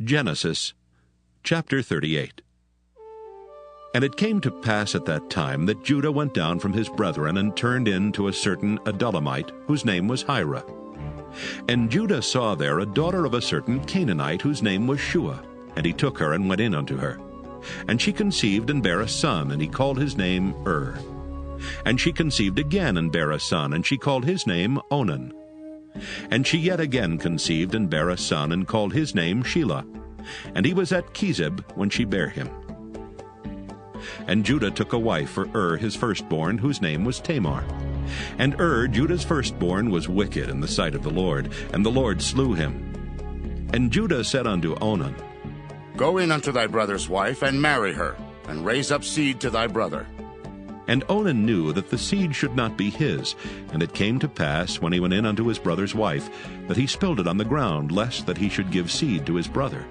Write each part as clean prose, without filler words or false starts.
Genesis chapter 38. And it came to pass at that time that Judah went down from his brethren and turned in to a certain Adullamite, whose name was Hirah. And Judah saw there a daughter of a certain Canaanite, whose name was Shuah, and he took her and went in unto her. And she conceived and bare a son, and he called his name And she conceived again and bare a son, and she called his name Onan. And she yet again conceived and bare a son, and called his name Shelah. And he was at Chezib when she bare him. And Judah took a wife for his firstborn, whose name was Tamar. And Judah's firstborn, was wicked in the sight of the Lord, and the Lord slew him. And Judah said unto Onan, Go in unto thy brother's wife, and marry her, and raise up seed to thy brother. And Onan knew that the seed should not be his. And it came to pass, when he went in unto his brother's wife, that he spilled it on the ground, lest that he should give seed to his brother.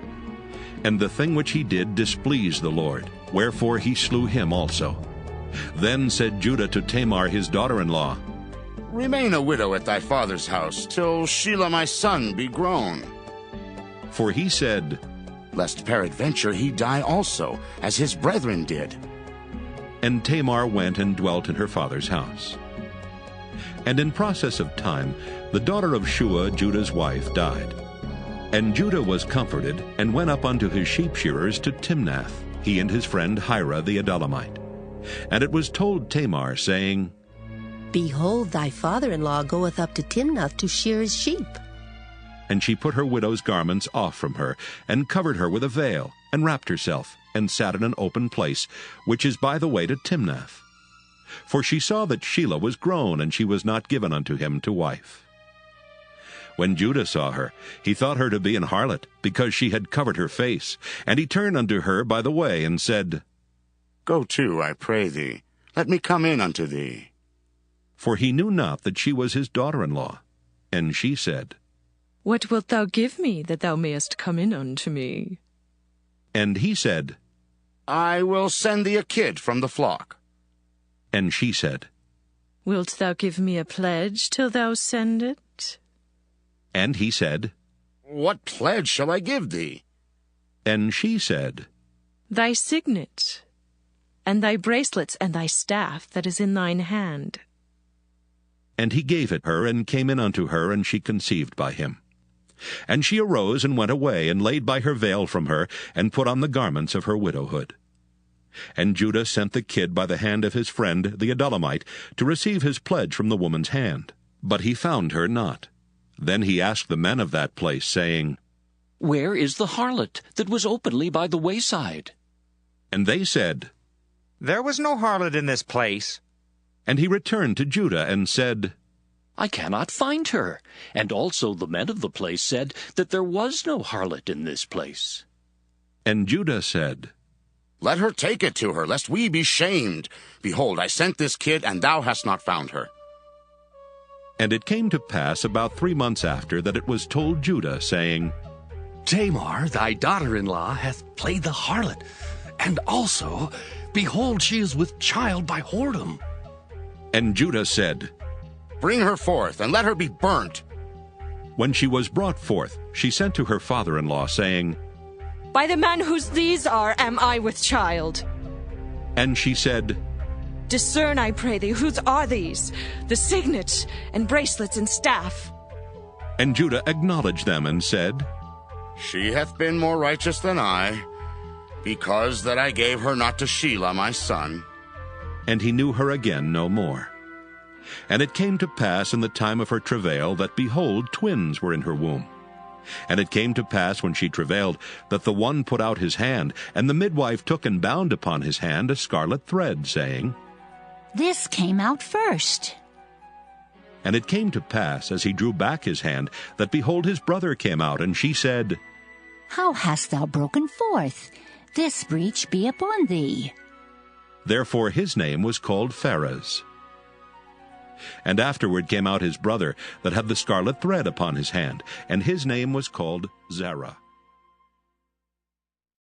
And the thing which he did displeased the Lord, wherefore he slew him also. Then said Judah to Tamar his daughter-in-law, Remain a widow at thy father's house, till Shelah my son be grown. For he said, Lest peradventure he die also, as his brethren did. And Tamar went and dwelt in her father's house. And in process of time, the daughter of Shuah, Judah's wife, died. And Judah was comforted, and went up unto his sheep-shearers to Timnath, he and his friend Hirah the Adullamite. And it was told Tamar, saying, Behold, thy father-in-law goeth up to Timnath to shear his sheep. And she put her widow's garments off from her, and covered her with a veil, and wrapped herself, and sat in an open place, which is by the way to Timnath. For she saw that Shelah was grown, and she was not given unto him to wife. When Judah saw her, he thought her to be an harlot, because she had covered her face. And he turned unto her by the way, and said, Go to, I pray thee, let me come in unto thee. For he knew not that she was his daughter-in-law. And she said, What wilt thou give me, that thou mayest come in unto me? And he said, I will send thee a kid from the flock. And she said, Wilt thou give me a pledge till thou send it? And he said, What pledge shall I give thee? And she said, Thy signet, and thy bracelets, and thy staff that is in thine hand. And he gave it her, and came in unto her, and she conceived by him. And she arose and went away, and laid by her veil from her, and put on the garments of her widowhood. And Judah sent the kid by the hand of his friend the Adullamite, to receive his pledge from the woman's hand. But he found her not. Then he asked the men of that place, saying, Where is the harlot that was openly by the wayside? And they said, There was no harlot in this place. And he returned to Judah, and said, I cannot find her. And also the men of the place said that there was no harlot in this place. And Judah said, Let her take it to her, lest we be shamed. Behold, I sent this kid, and thou hast not found her. And it came to pass about 3 months after that it was told Judah, saying, Tamar, thy daughter-in-law, hath played the harlot, and also, behold, she is with child by whoredom. And Judah said, Bring her forth, and let her be burnt. When she was brought forth, she sent to her father-in-law, saying, By the man whose these are am I with child. And she said, Discern, I pray thee, whose are these, the signet, and bracelets, and staff? And Judah acknowledged them, and said, She hath been more righteous than I, because that I gave her not to Shelah my son. And he knew her again no more. And it came to pass in the time of her travail, that, behold, twins were in her womb. And it came to pass, when she travailed, that the one put out his hand, and the midwife took and bound upon his hand a scarlet thread, saying, This came out first. And it came to pass, as he drew back his hand, that, behold, his brother came out, and she said, How hast thou broken forth? This breach be upon thee. Therefore his name was called Pharez. And afterward came out his brother, that had the scarlet thread upon his hand, and his name was called Zerah.